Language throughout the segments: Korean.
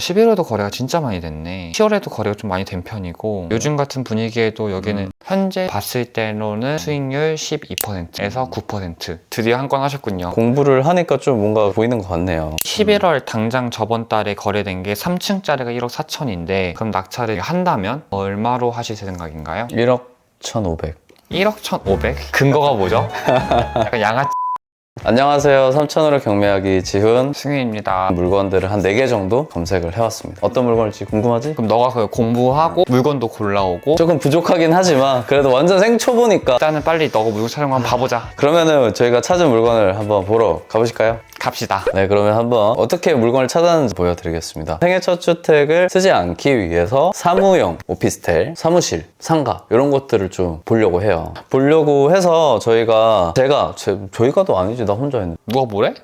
11월에도 거래가 진짜 많이 됐네. 10월에도 거래가 좀 많이 된 편이고, 요즘 같은 분위기에도 여기는 현재 봤을 때로는 수익률 12%에서 9%. 드디어 한 건 하셨군요. 공부를 하니까 좀 뭔가 보이는 것 같네요. 11월 당장 저번 달에 거래된 게 3층짜리가 1억 4천인데, 그럼 낙찰을 한다면 얼마로 하실 생각인가요? 1억 1,500. 1억 1,500? 근거가 뭐죠? 약간 양아치 안녕하세요. 3,000원을 경매하기 지훈. 승윤입니다. 물건들을 한 4개 정도 검색을 해왔습니다. 어떤 물건일지 궁금하지? 그럼 너가 그 공부하고 물건도 골라오고, 조금 부족하긴 하지만 그래도 완전 생초보니까. 일단은 빨리 너가 물건 촬영 한번 봐보자. 그러면은 저희가 찾은 물건을 한번 보러 가보실까요? 갑시다. 네, 그러면 한번 어떻게 물건을 찾았는지 보여드리겠습니다. 생애 첫 주택을 쓰지 않기 위해서 사무용, 오피스텔, 사무실, 상가 이런 것들을 좀 보려고 해요. 보려고 해서 저희가도 아니지, 나 혼자 했는데. 누가 뭐래?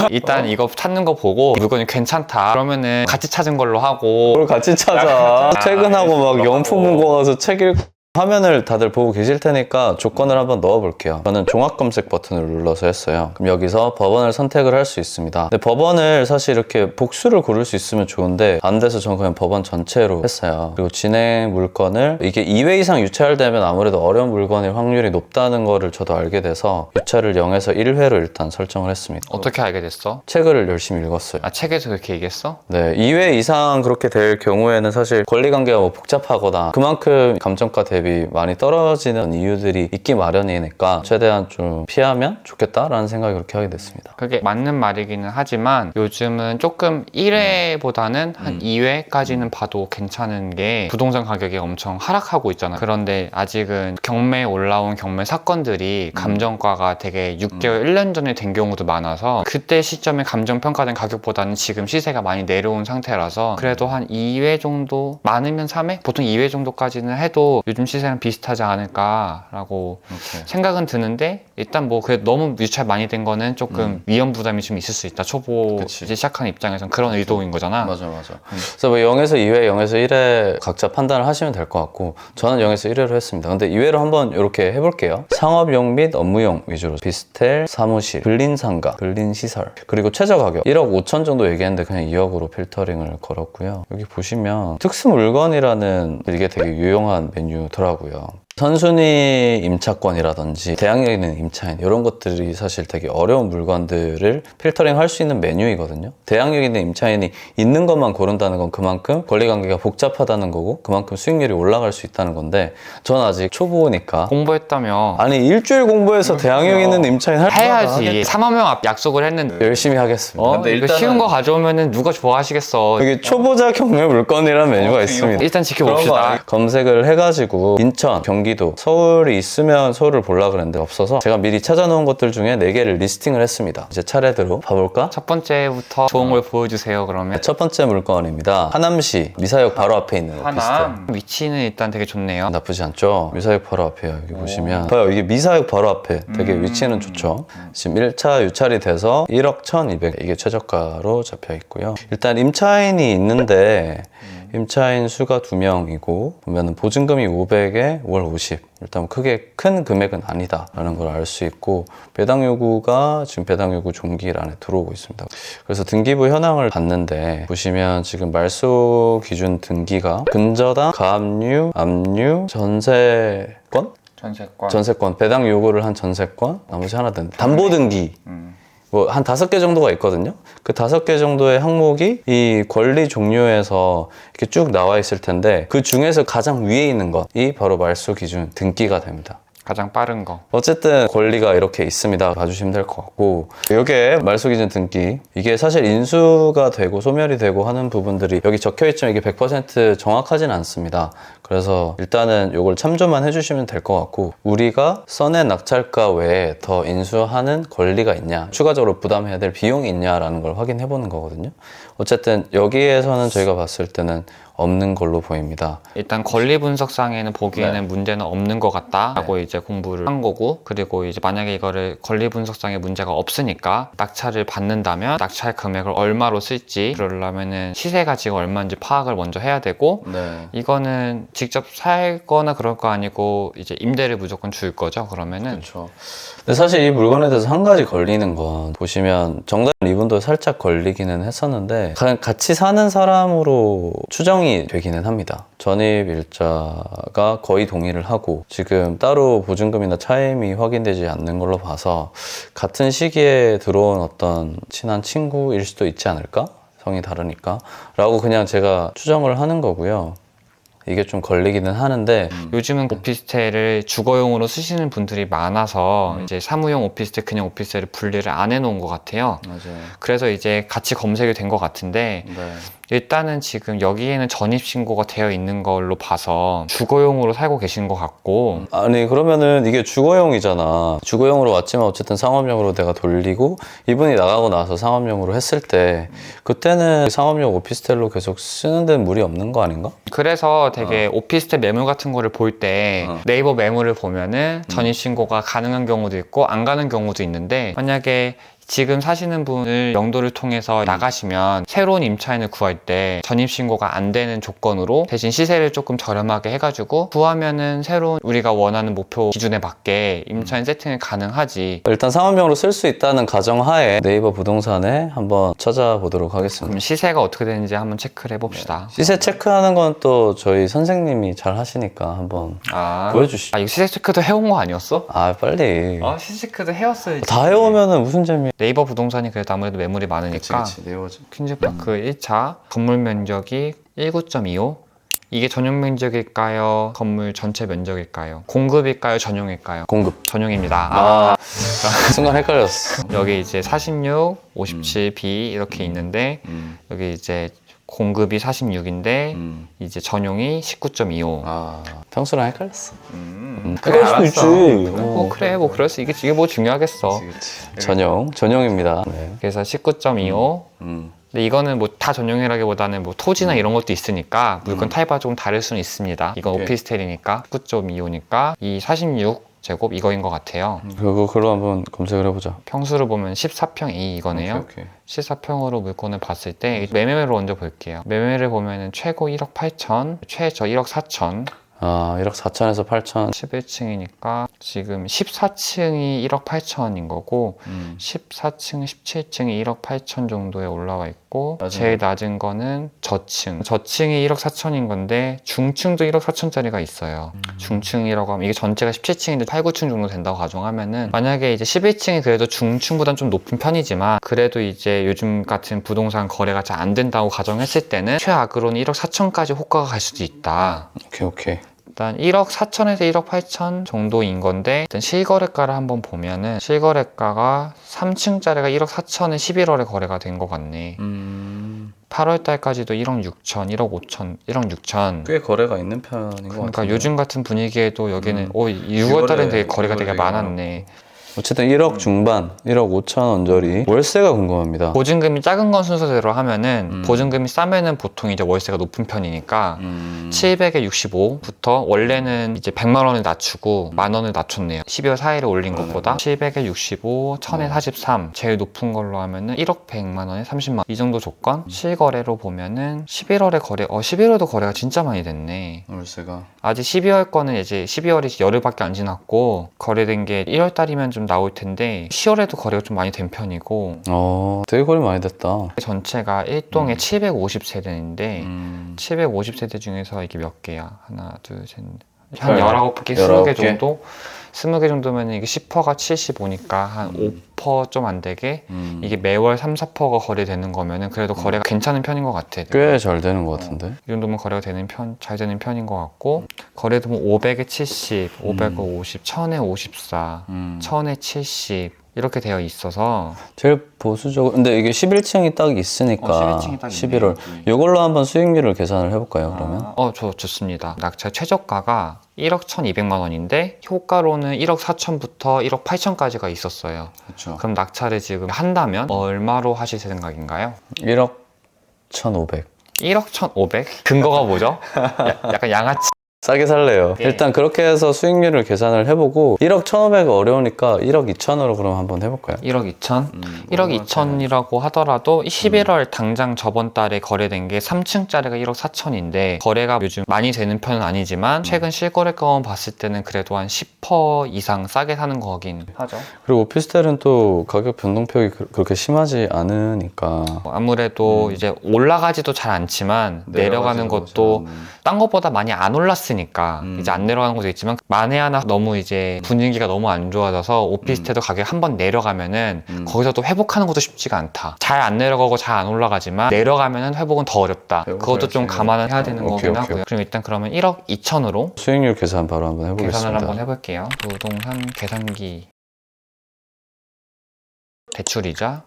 일단 이거 찾는 거 보고 물건이 괜찮다 그러면은 같이 찾은 걸로 하고. 뭘 같이 찾아. 퇴근하고 막 영품 문고 가서 책 읽고. 화면을 다들 보고 계실 테니까 조건을 한번 넣어 볼게요. 저는 종합 검색 버튼을 눌러서 했어요. 그럼 여기서 법원을 선택을 할 수 있습니다. 근데 법원을 사실 이렇게 복수를 고를 수 있으면 좋은데 안 돼서 저는 그냥 법원 전체로 했어요. 그리고 진행 물건을 이게 2회 이상 유찰되면 아무래도 어려운 물건일 확률이 높다는 거를 저도 알게 돼서 유찰을 0에서 1회로 일단 설정을 했습니다. 어떻게 알게 됐어? 책을 열심히 읽었어요. 아, 책에서 그렇게 얘기했어? 네, 2회 이상 그렇게 될 경우에는 사실 권리관계가 뭐 복잡하거나 그만큼 감정가 대비 많이 떨어지는 이유들이 있기 마련이니까 최대한 좀 피하면 좋겠다라는 생각이 그렇게 하게 됐습니다. 그게 맞는 말이기는 하지만 요즘은 조금 1회보다는 한 2회까지는 봐도 괜찮은 게 부동산 가격이 엄청 하락하고 있잖아. 그런데 아직은 경매에 올라온 경매 사건들이 감정가가 되게 6개월, 1년 전에 된 경우도 많아서 그때 시점에 감정평가된 가격보다는 지금 시세가 많이 내려온 상태라서 그래도 한 2회 정도, 많으면 3회? 보통 2회 정도까지는 해도 요즘 시세랑 비슷하지 않을까라고 생각은 드는데, 일단 뭐 그래도 너무 유찰 많이 된 거는 조금 위험 부담이 좀 있을 수 있다. 초보 이제 시작하는 입장에서는 그런 의도인 거잖아. 맞아. 그래서 뭐 0에서 2회, 0에서 1회 각자 판단을 하시면 될 것 같고 저는 0에서 1회로 했습니다. 근데 2회로 한번 이렇게 해볼게요. 상업용 및 업무용 위주로 오피스텔, 사무실, 근린상가, 근린시설, 그리고 최저 가격 1억 5천 정도 얘기했는데 그냥 2억으로 필터링을 걸었고요. 여기 보시면 특수 물건이라는 이게 되게 유용한 메뉴더라고요. 선순위 임차권이라든지 대항력 있는 임차인 이런 것들이 사실 되게 어려운 물건들을 필터링 할 수 있는 메뉴이거든요. 대항력 있는 임차인이 있는 것만 고른다는 건 그만큼 권리관계가 복잡하다는 거고 그만큼 수익률이 올라갈 수 있다는 건데 전 아직 초보니까. 공부했다며. 아니 일주일 공부해서 대항력 있는 임차인 해야지. 3만 명 앞 약속을 했는데. 열심히 하겠습니다. 근데 이거 쉬운 거 가져오면은 누가 좋아하시겠어. 여기 초보자 경매 물건이라는 메뉴가 있습니다. 일단 지켜봅시다. 검색을 해가지고 인천, 경기도, 서울이 있으면 서울을 보려고 그랬는데 없어서 제가 미리 찾아놓은 것들 중에 4개를 리스팅을 했습니다. 이제 차례대로 봐볼까? 첫 번째부터 좋은 걸 보여주세요. 그러면 첫 번째 물건입니다. 하남시 미사역 바로 앞에 있는 오피스텔. 하남 위치는 일단 되게 좋네요. 나쁘지 않죠? 미사역 바로 앞에요. 여기 보시면 봐요. 이게 미사역 바로 앞에 되게 위치는 좋죠. 지금 1차 유찰이 돼서 1억 1,200 이게 최저가로 잡혀 있고요. 일단 임차인이 있는데 임차인 수가 2명이고 보면은 보증금이 500에 월 50. 일단 크게 큰 금액은 아니다라는 걸 알 수 있고 배당 요구가 지금 배당 요구 종기일 안에 들어오고 있습니다. 그래서 등기부 현황을 봤는데 보시면 지금 말소 기준 등기가 근저당, 가압류, 압류, 전세권? 전세권, 배당 요구를 한 전세권, 나머지 하나 더 담보 등기. 뭐 한 5개 정도가 있거든요. 그 5개 정도의 항목이 이 권리 종류에서 이렇게 쭉 나와 있을 텐데 그 중에서 가장 위에 있는 것이 바로 말소 기준 등기가 됩니다. 가장 빠른 거. 어쨌든 권리가 이렇게 있습니다. 봐주시면 될 것 같고 이게 말소기준 등기 이게 사실 인수가 되고 소멸이 되고 하는 부분들이 여기 적혀있지만 이게 100% 정확하진 않습니다. 그래서 일단은 이걸 참조만 해주시면 될 것 같고 우리가 써낸 낙찰가 외에 더 인수하는 권리가 있냐 추가적으로 부담해야 될 비용이 있냐라는 걸 확인해 보는 거거든요. 어쨌든 여기에서는 저희가 봤을 때는 없는 걸로 보입니다. 일단 권리 분석상에는 보기에는 네. 문제는 없는 것 같다라고 이제 공부를 한 거고, 그리고 이제 만약에 이거를 권리 분석상에 문제가 없으니까 낙찰을 받는다면 낙찰 금액을 얼마로 쓸지, 그러려면은 시세가 지금 얼마인지 파악을 먼저 해야 되고, 네. 이거는 직접 살거나 그럴 거 아니고 이제 임대를 무조건 줄 거죠. 그러면은 그렇죠. 근데 사실 이 물건에 대해서 한 가지 걸리는 건, 보시면 정답 이분도 살짝 걸리기는 했었는데 그냥 같이 사는 사람으로 추정이 되기는 합니다. 전입일자가 거의 동의를 하고 지금 따로 보증금이나 차임이 확인되지 않는 걸로 봐서 같은 시기에 들어온 어떤 친한 친구일 수도 있지 않을까? 성이 다르니까 라고 그냥 제가 추정을 하는 거고요. 이게 좀 걸리기는 하는데 요즘은 오피스텔을 주거용으로 쓰시는 분들이 많아서 이제 사무용 오피스텔, 그냥 오피스텔을 분리를 안 해놓은 것 같아요. 맞아요. 그래서 이제 같이 검색이 된 것 같은데, 네. 일단은 지금 여기에는 전입신고가 되어 있는 걸로 봐서 주거용으로 살고 계신 것 같고, 아니 그러면은 이게 주거용이잖아. 주거용으로 왔지만 어쨌든 상업용으로 내가 돌리고 이분이 나가고 나서 상업용으로 했을 때 그때는 상업용 오피스텔로 계속 쓰는 데는 무리 없는 거 아닌가? 그래서 되게 오피스텔 매물 같은 거를 볼 때 네이버 매물을 보면은 전입신고가 가능한 경우도 있고 안 가는 경우도 있는데, 만약에 지금 사시는 분을 영도를 통해서 나가시면 새로운 임차인을 구할 때 전입신고가 안 되는 조건으로 대신 시세를 조금 저렴하게 해가지고 구하면은 새로운 우리가 원하는 목표 기준에 맞게 임차인 세팅이 가능하지. 일단 상업용으로 쓸 수 있다는 가정하에 네이버 부동산에 한번 찾아보도록 하겠습니다. 그럼 시세가 어떻게 되는지 한번 체크를 해봅시다. 시세 체크하는 건 또 저희 선생님이 잘 하시니까 한번 보여주시죠. 이거 시세 체크도 해온 거 아니었어? 아 빨리. 시세 체크도 해왔어야지. 다 해오면은 무슨 재미? 네이버 부동산이 그래도 아무래도 매물이 많으니까. 네이버죠. 퀸즈파크 1차 건물 면적이 19.25. 이게 전용 면적일까요? 건물 전체 면적일까요? 공급일까요? 전용일까요? 공급. 전용입니다. 순간 헷갈렸어. 여기 이제 46, 57B 이렇게 있는데, 여기 이제 공급이 46인데 이제 전용이 19.25. 평소랑 헷갈렸어. 그래, 헷갈릴 수도 알았어. 있지. 뭐 그래, 뭐 그럴 수, 이게 뭐 중요하겠어. 전용입니다. 네. 그래서 19.25. 근데 이거는 뭐 다 전용이라기보다는 뭐 토지나 이런 것도 있으니까 물건 타입과 조금 다를 수는 있습니다. 이건 오케이. 오피스텔이니까 19.25니까 이 46제곱 이거인 것 같아요. 그걸로 한번 검색을 해보자. 평수를 보면 14평 A 이거네요. 오케이. 14평으로 물건을 봤을 때 매매를 먼저 볼게요. 매매를 보면은 최고 1억 8천, 최저 1억 4천. 1억 4천에서 8천. 11층이니까 지금 14층이 1억 8천인 거고 14층, 17층이 1억 8천 정도에 올라와 있고 제일 낮은 거는 저층이 1억 4천인 건데 중층도 1억 4천짜리가 있어요. 중층이라고 하면 이게 전체가 17층인데 8, 9층 정도 된다고 가정하면은, 만약에 이제 11층이 그래도 중층보단 좀 높은 편이지만 그래도 이제 요즘 같은 부동산 거래가 잘 안 된다고 가정했을 때는 최악으로는 1억 4천까지 호가가 갈 수도 있다. 오케이. 일단 1억 4천에서 1억 8천 정도인 건데, 일단 실거래가를 한번 보면은 실거래가가 3층짜리가 1억 4천에 11월에 거래가 된 것 같네. 8월 달까지도 1억 6천, 1억 5천, 1억 6천. 꽤 거래가 있는 편인 것 같아요. 그러니까 요즘 같은 분위기에도 여기는 6월 달엔 되게 거래가 되게 많았네. 어쨌든 1억 중반, 1억 5천 원짜리. 월세가 궁금합니다. 보증금이 작은 건 순서대로 하면은 보증금이 싸면은 보통 이제 월세가 높은 편이니까 700에 65부터 원래는 이제 100만 원을 낮추고 만 원을 낮췄네요. 12월 4일에 올린 것보다 700에 65, 1000에 43. 제일 높은 걸로 하면은 1억 100만 원에 30만 원. 이 정도 조건. 실거래로 보면은 11월에 거래, 11월도 거래가 진짜 많이 됐네. 월세가. 아직 12월 거는 이제 12월이 열흘밖에 안 지났고 거래된 게 1월 달이면 좀 나올 텐데 10월에도 거래가 좀 많이 된 편이고, 되게 거래 많이 됐다. 전체가 1동에 750세대인데 750세대 중에서 이게 몇 개야? 하나, 둘, 셋, 한 19개, 20개 정도? 20개 정도면 이게 10%가 75니까 한 5% 좀 안 되게 이게 매월 3, 4%가 거래되는 거면은 그래도 거래가 괜찮은 편인 것 같아. 꽤 잘 되는 것 같은데. 이 정도면 거래가 되는 잘 되는 편인 것 같고, 거래도 뭐 500에 70, 500에 50, 1000에 54, 1000에 70 이렇게 되어 있어서 제일 보수적으로. 근데 이게 11층이 딱 있으니까 11층이 딱 11월. 이걸로 한번 수익률을 계산을 해볼까요, 그러면? 좋습니다. 낙찰 최저가가 1억 1200만 원인데 효과로는 1억 4천부터 1억 8천까지가 있었어요. 그렇죠. 그럼 낙찰을 지금 한다면 얼마로 하실 생각인가요? 1억 1,500. 1억 1,500? 근거가 뭐죠? 약간 양아치. 싸게 살래요. 네. 일단 그렇게 해서 수익률을 계산을 해보고 1억 1,500 어려우니까 1억 2천으로 그럼 한번 해볼까요? 1억 2천? 1억 2천이라고 하더라도 11월 당장 저번 달에 거래된 게 3층짜리가 1억 4천인데 거래가 요즘 많이 되는 편은 아니지만 최근 실거래가만 봤을 때는 그래도 한 10% 이상 싸게 사는 거긴 하죠. 그리고 오피스텔은 또 가격 변동폭이 그렇게 심하지 않으니까 아무래도 이제 올라가지도 잘 않지만 내려가는 것도 딴 것보다 많이 안 올랐으니까 이제 안 내려가는 것도 있지만 만에 하나 너무 이제 분위기가 너무 안 좋아져서 오피스텔도 가격 한번 내려가면은 거기서 또 회복하는 것도 쉽지가 않다. 잘 안 내려가고 잘 안 올라가지만 내려가면은 회복은 더 어렵다. 그것도 좀 감안을 해야 되는 거긴 하고요. 그럼 일단 그러면 1억 2천으로 수익률 계산 바로 한번 해보겠습니다. 계산을 한번 해볼게요. 부동산 계산기 대출이자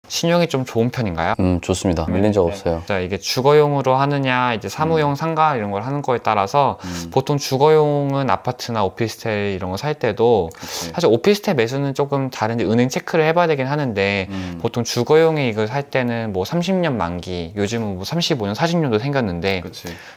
신용이 좀 좋은 편인가요? 좋습니다. 밀린 적 없어요. 자, 이게 주거용으로 하느냐, 이제 사무용 상가 이런 걸 하는 거에 따라서 보통 주거용은 아파트나 오피스텔 이런 거 살 때도 사실 오피스텔 매수는 조금 다른데 은행 체크를 해봐야 되긴 하는데 보통 주거용에 이걸 살 때는 뭐 30년 만기, 요즘은 뭐 35년, 40년도 생겼는데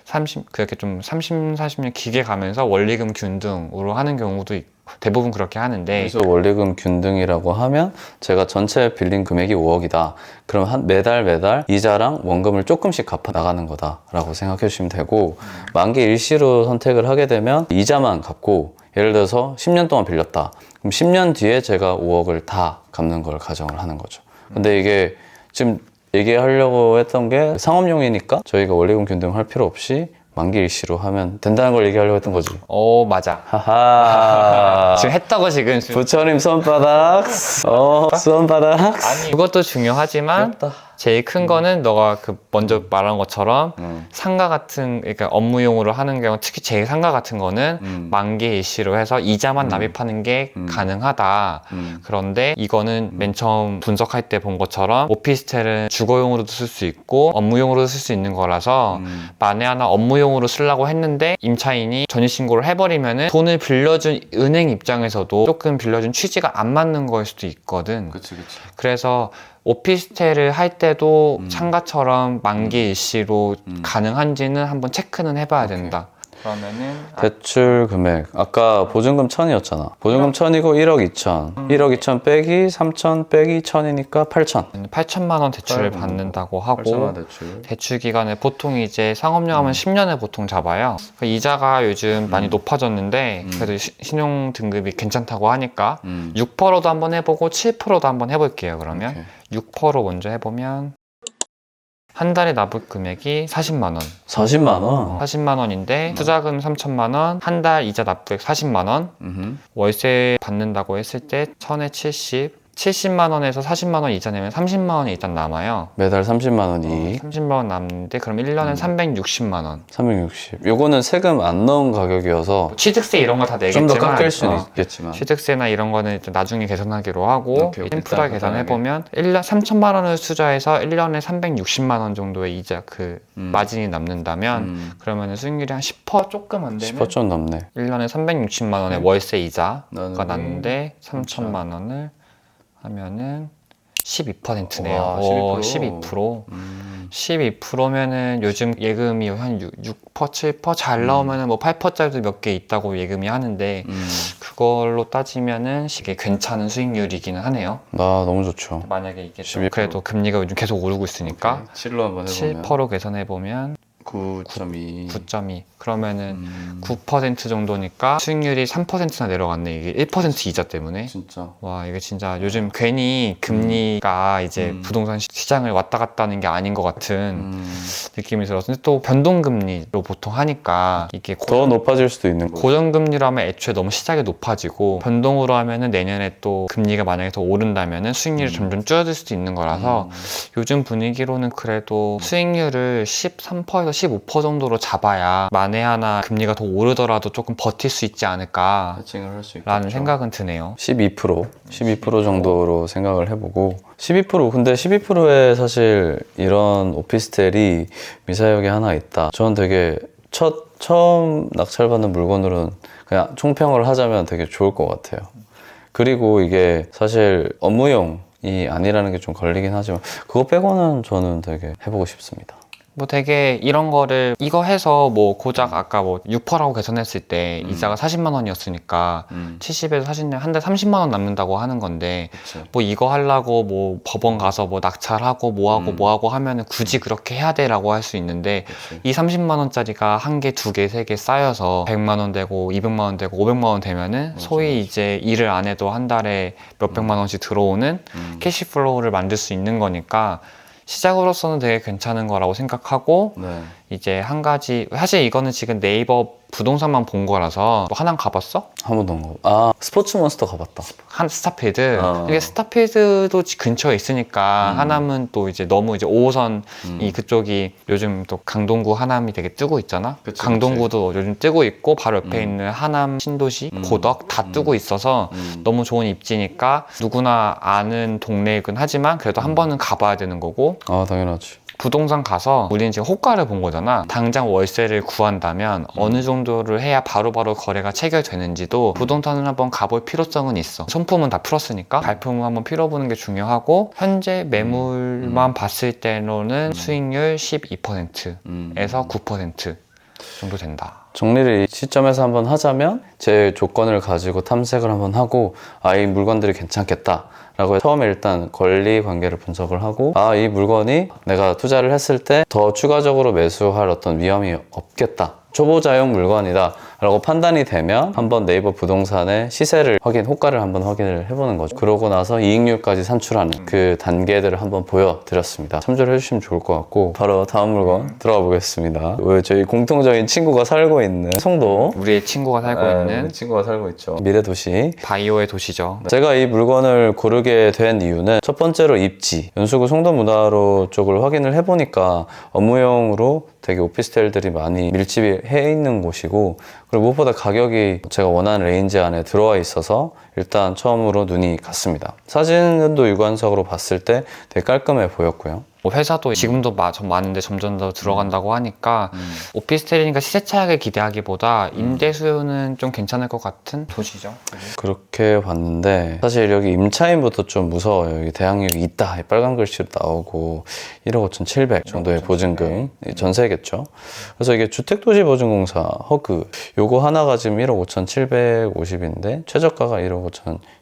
30 그렇게 좀 30, 40년 길게 가면서 원리금 균등으로 하는 경우도 있고 대부분 그렇게 하는데 그래서 원리금 균등이라고 하면 제가 전체 빌린 금액이 5억이다. 그럼 한 매달 이자랑 원금을 조금씩 갚아 나가는 거다라고 생각해 주시면 되고 만기 일시로 선택을 하게 되면 이자만 갚고 예를 들어서 10년 동안 빌렸다. 그럼 10년 뒤에 제가 5억을 다 갚는 걸 가정을 하는 거죠. 근데 이게 지금 얘기하려고 했던 게 상업용이니까 저희가 원리금 균등 할 필요 없이 만기 일시로 하면 된다는 걸 얘기하려고 했던 거지. 맞아. 하하. 지금 했다고 지금 부처님 손바닥. 손바닥. 아니 그것도 중요하지만 귀엽다. 제일 큰 거는 너가 그 먼저 말한 것처럼 상가 같은 그러니까 업무용으로 하는 경우 특히 제일 상가 같은 거는 만기 일시로 해서 이자만 납입하는 게 가능하다. 그런데 이거는 맨 처음 분석할 때 본 것처럼 오피스텔은 주거용으로도 쓸 수 있고 업무용으로도 쓸 수 있는 거라서 만에 하나 업무용으로 쓰려고 했는데 임차인이 전입신고를 해버리면은 돈을 빌려준 은행 입장에서도 조금 빌려준 취지가 안 맞는 거일 수도 있거든. 그치. 그래서 오피스텔을 할 때도 상가처럼 만기 일시로 가능한지는 한번 체크는 해봐야 된다. 그러면은 대출 금액 아까 보증금 1,000이었잖아. 보증금 1,000이고 1억 2천. 1억 2천 빼기 3천 빼기 1,000이니까 8천. 8천만 원 대출을 받는다고 하고 대출 기간을 보통 이제 상업용 하면 10년을 보통 잡아요. 그 이자가 요즘 많이 높아졌는데 그래도 신용 등급이 괜찮다고 하니까 6%로도 한번 해보고 7%도 한번 해볼게요. 그러면 6% 먼저 해보면 한 달에 납입 금액이 40만 원. 40만 원? 40만 원인데 투자금 3천만 원, 한 달 이자 납부액 40만 원, 월세 받는다고 했을 때 1000에 70, 70만 원에서 40만 원 이자 내면 30만 원이 일단 남아요. 매달 30만 원 이익. 30만 원 남는데 그럼 1년에 360만 원. 360. 요거는 세금 안 넣은 가격이어서 취득세 이런 거 다 좀 내겠지만 더 깎일 수는 있겠지만. 취득세나 이런 거는 일단 나중에 계산하기로 하고 오케이. 인프라 계산해보면 1년 3천만 원을 투자해서 1년에 360만 원 정도의 이자 마진이 남는다면 그러면 수익률이 한 10% 조금 안 되는 10% 좀 넘네. 1년에 360만 원의 월세 이자가 나누기 났는데 3천만 원을 하면은 12%네요. 와, 12%. 12%면은 요즘 예금이 한 6%, 7% 잘 나오면은 뭐 8%짜리도 몇 개 있다고 예금이 하는데 그걸로 따지면은 이게 괜찮은 수익률이기는 하네요. 나 너무 좋죠. 만약에 이게 좀 12%. 그래도 금리가 요즘 계속 오르고 있으니까 7로 한번 7% 계산해 보면 9.2. 9.2 그러면은 9% 정도니까 수익률이 3%나 내려갔네. 이게 1% 이자 때문에. 진짜. 와, 이게 진짜 요즘 괜히 금리가 이제 부동산 시장을 왔다 갔다 하는 게 아닌 것 같은 느낌이 들어서. 근데 또 변동금리로 보통 하니까 이게 더 높아질 수도 있는 거죠. 고정금리로 하면 애초에 너무 시작이 높아지고 변동으로 하면은 내년에 또 금리가 만약에 더 오른다면은 수익률이 점점 줄어들 수도 있는 거라서 요즘 분위기로는 그래도 수익률을 13%에서 15% 정도로 잡아야 만에 하나 금리가 더 오르더라도 조금 버틸 수 있지 않을까 해칭을 할 수 있겠죠. 라는 생각은 드네요. 12% 정도로 생각을 해보고 12% 근데 12%에 사실 이런 오피스텔이 미사역에 하나 있다. 저는 되게 처음 낙찰받는 물건으로는 그냥 총평을 하자면 되게 좋을 것 같아요. 그리고 이게 사실 업무용이 아니라는 게 좀 걸리긴 하지만 그거 빼고는 저는 되게 해보고 싶습니다. 뭐 되게 이런 거를 이거 해서 뭐 고작 아까 뭐 6%라고 계산했을 때 이자가 40만 원이었으니까 70에서 40년 한 달 30만 원 남는다고 하는 건데 그치. 뭐 이거 하려고 뭐 법원 가서 뭐 낙찰하고 뭐하고 하면은 굳이 그렇게 해야 돼라고 할 수 있는데 그치. 이 30만 원짜리가 한 개, 두 개, 세 개 쌓여서 100만 원 되고 200만 원 되고 500만 원 되면은 소위 이제 일을 안 해도 한 달에 몇백만 원씩 들어오는 캐시플로우를 만들 수 있는 거니까 시작으로서는 되게 괜찮은 거라고 생각하고 네. 이제 한 가지 사실 이거는 지금 네이버 부동산만 본 거라서 너 하남 가봤어? 한 번도 안 가봐. 스포츠몬스터 가봤다. 한 스타필드. 이게 스타필드도 근처에 있으니까 하남은 또 이제 너무 이제 5호선 이 그쪽이 요즘 또 강동구 하남이 되게 뜨고 있잖아. 그치, 강동구도 요즘 뜨고 있고 바로 옆에 있는 하남 신도시, 고덕 다 뜨고 있어서 너무 좋은 입지니까 누구나 아는 동네이긴 하지만 그래도 한 번은 가봐야 되는 거고 아, 당연하지. 부동산 가서 우리는 지금 호가를 본 거잖아. 당장 월세를 구한다면 어느 정도를 해야 바로바로 거래가 체결되는지도 부동산을 한번 가볼 필요성은 있어. 손품은 다 풀었으니까 발품을 한번 필어보는 게 중요하고 현재 매물만 봤을 때로는 수익률 12%에서 9% 정도 된다. 정리를 이 시점에서 한번 하자면 제 조건을 가지고 탐색을 한번 하고 이 물건들이 괜찮겠다 라고 처음에 일단 권리 관계를 분석을 하고 이 물건이 내가 투자를 했을 때 더 추가적으로 매수할 어떤 위험이 없겠다, 초보자용 물건이다 라고 판단이 되면 한번 네이버 부동산의 시세를 호가를 한번 확인을 해보는 거죠. 그러고 나서 이익률까지 산출하는 그 단계들을 한번 보여드렸습니다. 참조를 해주시면 좋을 것 같고 바로 다음 물건 들어가 보겠습니다. 저희 공통적인 친구가 살고 있는 송도, 우리의 친구가 살고 있는 친구가 살고 있죠. 미래도시. 바이오의 도시죠. 제가 이 물건을 고르게 된 이유는 첫 번째로 입지, 연수구 송도문화로 쪽을 확인을 해보니까 업무용으로 되게 오피스텔들이 많이 밀집이 해 있는 곳이고, 그리고 무엇보다 가격이 제가 원하는 레인지 안에 들어와 있어서 일단 처음으로 눈이 갔습니다. 사진도 육안석으로 봤을 때 되게 깔끔해 보였고요. 뭐 회사도 지금도 좀 많은데 점점 더 들어간다고 하니까 오피스텔이니까 시세 차익을 기대하기보다 임대 수요는 좀 괜찮을 것 같은 도시죠. 그렇게 봤는데 사실 여기 임차인부터 좀 무서워요. 여기 대항력이 있다, 빨간 글씨로 나오고 1억 5,700 정도의 보증금, 전세겠죠. 그래서 이게 주택도시보증공사 허그 요거 하나가 지금 1억 5,750인데 최저가가 1억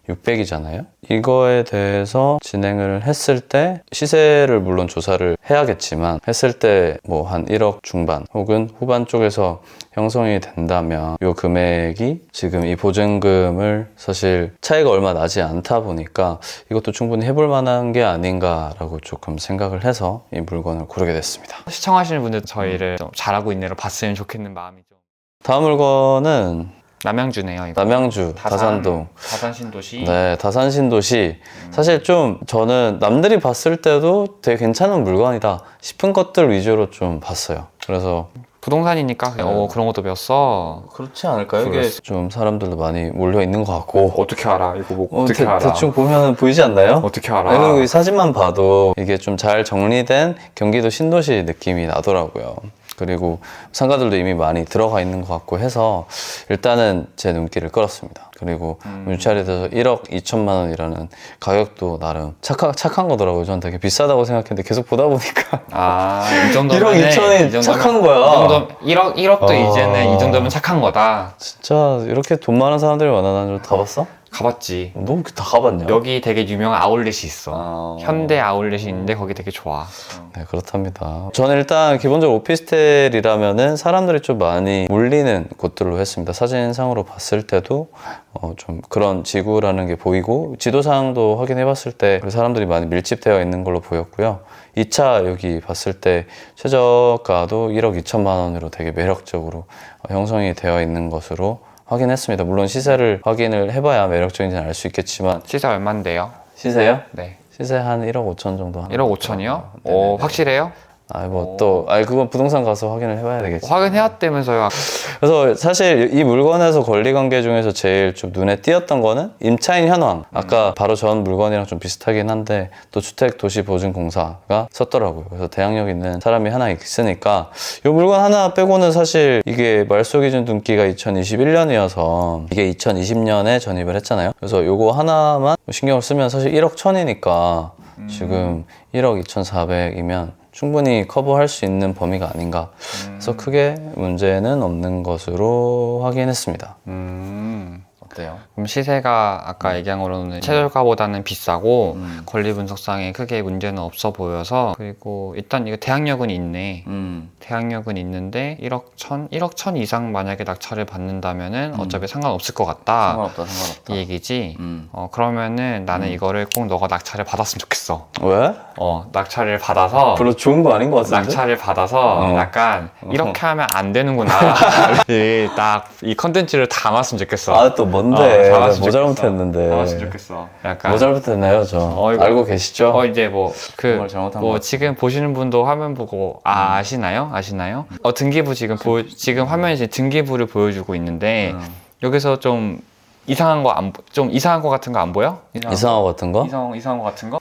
5,600이잖아요. 이거에 대해서 진행을 했을 때 시세를 물론 조사를 해야겠지만 했을 때 뭐 한 1억 중반 혹은 후반 쪽에서 형성이 된다면 이 금액이 지금 이 보증금을 사실 차이가 얼마 나지 않다 보니까 이것도 충분히 해볼 만한 게 아닌가라고 조금 생각을 해서 이 물건을 고르게 됐습니다. 시청하시는 분들 저희를 좀 잘하고 있네로 봤으면 좋겠는 마음이죠. 다음 물건은 남양주네요. 이거. 남양주 다산동. 다산 신도시. 네, 다산 신도시. 사실 좀 저는 남들이 봤을 때도 되게 괜찮은 물건이다 싶은 것들 위주로 좀 봤어요. 그래서 부동산이니까 그냥 그런 것도 배웠어. 그렇지 않을까요? 이게 좀 사람들도 많이 몰려 있는 것 같고. 어떻게 알아? 이거 뭐 어떻게 알아? 대충 보면 보이지 않나요? 어떻게 알아? 그리고 이 사진만 봐도 이게 좀 잘 정리된 경기도 신도시 느낌이 나더라고요. 그리고 상가들도 이미 많이 들어가 있는 것 같고 해서 일단은 제 눈길을 끌었습니다. 그리고 윤차리에 대해서 1억 2천만 원이라는 가격도 나름 착한 거더라고요. 저는 되게 비싸다고 생각했는데 계속 보다 보니까 이 정도면 1억 2천이 착한 거야. 1억도 이제는 이 정도면 착한 거다. 진짜 이렇게 돈 많은 사람들이 많아다는 줄 다 봤어? 가봤지. 너 다 가봤냐? 여기 되게 유명한 아울렛이 있어. 현대 아울렛이 있는데 거기 되게 좋아. 네, 그렇답니다. 저는 일단 기본적으로 오피스텔이라면은 사람들이 좀 많이 몰리는 곳들로 했습니다. 사진상으로 봤을 때도 좀 그런 지구라는 게 보이고 지도상도 확인해 봤을 때 사람들이 많이 밀집되어 있는 걸로 보였고요. 2차 여기 봤을 때 최저가도 1억 2천만 원으로 되게 매력적으로 형성이 되어 있는 것으로 확인했습니다. 물론 시세를 확인을 해봐야 매력적인지는 알 수 있겠지만. 시세 얼만데요? 시세요? 네. 시세 한 1억 5천 정도 하는 1억 5천이요? 확실해요? 그건 부동산 가서 확인을 해봐야 되겠지. 확인해왔다면서요. 그래서 사실 이 물건에서 권리관계 중에서 제일 좀 눈에 띄었던 거는 임차인 현황. 아까 바로 전 물건이랑 좀 비슷하긴 한데 또 주택도시보증공사가 썼더라고요. 그래서 대항력 있는 사람이 하나 있으니까 이 물건 하나 빼고는 사실 이게 말소기준 등기가 2021년이어서 이게 2020년에 전입을 했잖아요. 그래서 요거 하나만 신경을 쓰면 사실 1억 1천이니까 지금 1억 2,400이면 충분히 커버할 수 있는 범위가 아닌가. 그래서 크게 문제는 없는 것으로 확인했습니다. 어때요? 그럼 시세가 아까 얘기한 거로는 최저가보다는 비싸고 권리 분석상에 크게 문제는 없어 보여서, 그리고 일단 이거 대항력은 있네. 대항력은 있는데 1억 1천 이상 만약에 낙찰을 받는다면은 어차피 상관없을 것 같다. 상관없다. 이 얘기지. 그러면은 나는 이거를 꼭 너가 낙찰을 받았으면 좋겠어. 왜? 낙찰을 받아서 별로 좋은 거 아닌 것 같은데? 낙찰을 받아서 약간 이렇게 하면 안 되는구나. 딱 이 컨텐츠를 담았으면 좋겠어. 아, 또 뭔데? 담았으면 뭐 좋겠어. 잘못했는데? 담았으면 좋겠어. 약간 뭐 잘못했나요, 저? 이거- 알고 계시죠? 이제 정말 잘못한 것 지금 보시는 분도 화면 보고 아시나요? 등기부 지금 화면에 이제 등기부를 보여주고 있는데 여기서 좀 이상한 거 같은 거 안 보여? 이상한 거 같은 거? 이상한 거 같은 거?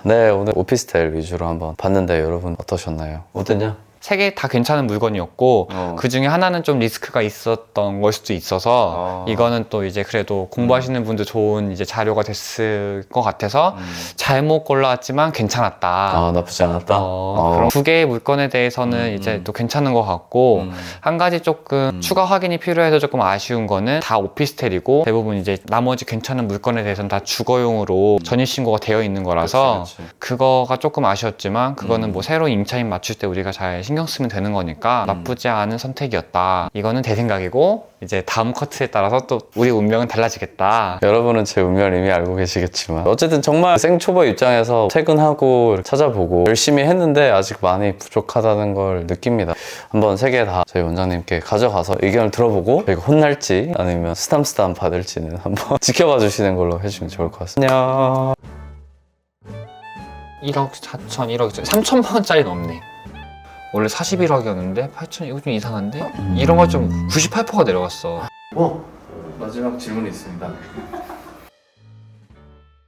네, 오늘 오피스텔 위주로 한번 봤는데 여러분 어떠셨나요? 어땠냐? 세 개 다 괜찮은 물건이었고 그 중에 하나는 좀 리스크가 있었던 걸 수도 있어서 이거는 또 이제 그래도 공부하시는 분들 좋은 이제 자료가 됐을 것 같아서 잘못 골라왔지만 괜찮았다. 나쁘지 않았다? 그럼 두 개의 물건에 대해서는 이제 또 괜찮은 것 같고 한 가지 조금 추가 확인이 필요해서 조금 아쉬운 거는 다 오피스텔이고 대부분 이제 나머지 괜찮은 물건에 대해서는 다 주거용으로 전입신고가 되어 있는 거라서 그치. 그거가 조금 아쉬웠지만 그거는 뭐 새로운 임차인 맞출 때 우리가 잘 신경 쓰면 되는 거니까 나쁘지 않은 선택이었다. 이거는 제 생각이고 이제 다음 커트에 따라서 또 우리 운명은 달라지겠다. 여러분은 제 운명을 이미 알고 계시겠지만 어쨌든 정말 생초보 입장에서 퇴근하고 찾아보고 열심히 했는데 아직 많이 부족하다는 걸 느낍니다. 한번 세 개 다 저희 원장님께 가져가서 의견을 들어보고 저희가 혼날지 아니면 스담스담 받을지는 한번 지켜봐 주시는 걸로 해주시면 좋을 것 같습니다. 안녕. 1억 4천, 1억 3천만 원짜리는 없네. 원래 41억이었는데 8천, 이거 좀 이상한데? 이런 거 좀 98%가 내려갔어. 마지막 질문이 있습니다.